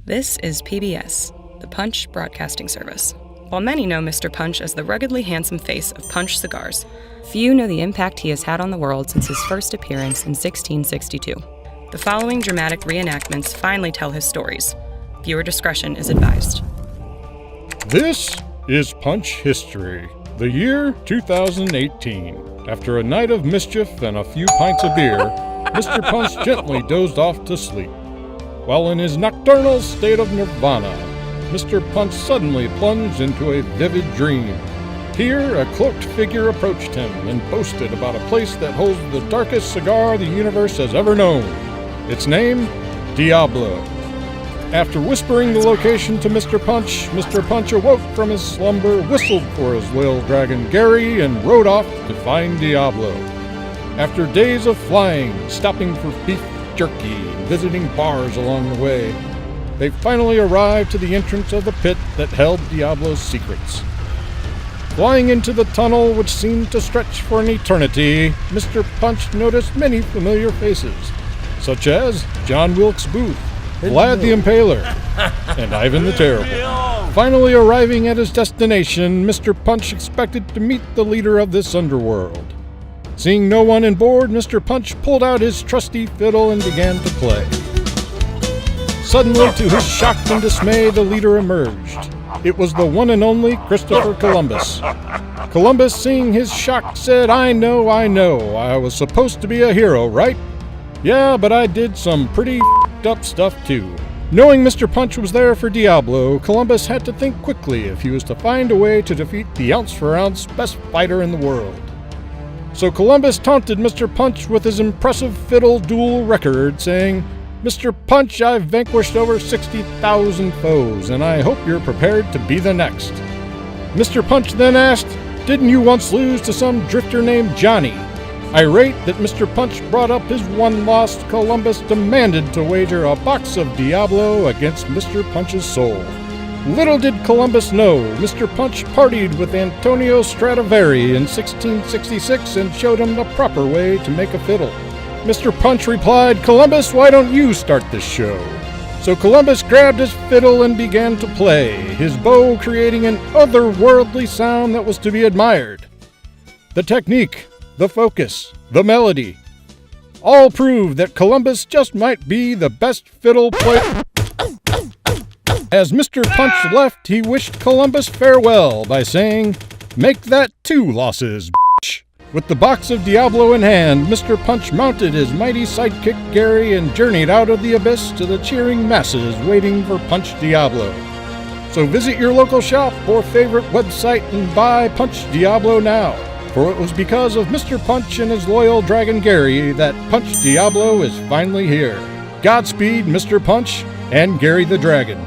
This is PBS, the Punch Broadcasting Service. While many know Mr. Punch as the ruggedly handsome face of Punch Cigars, few know the impact he has had on the world since his first appearance in 1662. The following dramatic reenactments finally tell his stories. Viewer discretion is advised. This is Punch history. The year 2018. After a night of mischief and a few pints of beer, Mr. Punch gently dozed off to sleep. While in his nocturnal state of nirvana, Mr. Punch suddenly plunged into a vivid dream. Here, a cloaked figure approached him and boasted about a place that holds the darkest cigar the universe has ever known. Its name? Diablo. After whispering the location to Mr. Punch awoke from his slumber, whistled for his loyal dragon Gary, and rode off to find Diablo. After days of flying, stopping for beef jerky, and visiting bars along the way, they finally arrived to the entrance of the pit that held Diablo's secrets. Flying into the tunnel, which seemed to stretch for an eternity, Mr. Punch noticed many familiar faces, such as John Wilkes Booth, Vlad the Impaler, and Ivan the Terrible. Finally arriving at his destination, Mr. Punch expected to meet the leader of this underworld. Seeing no one on board, Mr. Punch pulled out his trusty fiddle and began to play. Suddenly, to his shock and dismay, the leader emerged. It was the one and only Christopher Columbus. Columbus, seeing his shock, said, I know, I was supposed to be a hero, right? Yeah, but I did some pretty f***ed up stuff too. Knowing Mr. Punch was there for Diablo, Columbus had to think quickly if he was to find a way to defeat the ounce-for-ounce best fighter in the world. So Columbus taunted Mr. Punch with his impressive fiddle duel record, saying, Mr. Punch, I've vanquished over 60,000 foes, and I hope you're prepared to be the next. Mr. Punch then asked, didn't you once lose to some drifter named Johnny? Irate that Mr. Punch brought up his one loss, Columbus demanded to wager a box of Diablo against Mr. Punch's soul. Little did Columbus know, Mr. Punch partied with Antonio Stradivari in 1666 and showed him the proper way to make a fiddle. Mr. Punch replied, Columbus, why don't you start this show? So Columbus grabbed his fiddle and began to play, his bow creating an otherworldly sound that was to be admired. The technique, the focus, the melody, all proved that Columbus just might be the best fiddle player. As Mr. Punch left, he wished Columbus farewell by saying, make that 2 losses, bitch. With the box of Diablo in hand, Mr. Punch mounted his mighty sidekick Gary and journeyed out of the abyss to the cheering masses waiting for Punch Diablo. So visit your local shop or favorite website and buy Punch Diablo now, for it was because of Mr. Punch and his loyal dragon Gary that Punch Diablo is finally here. Godspeed, Mr. Punch and Gary the Dragon.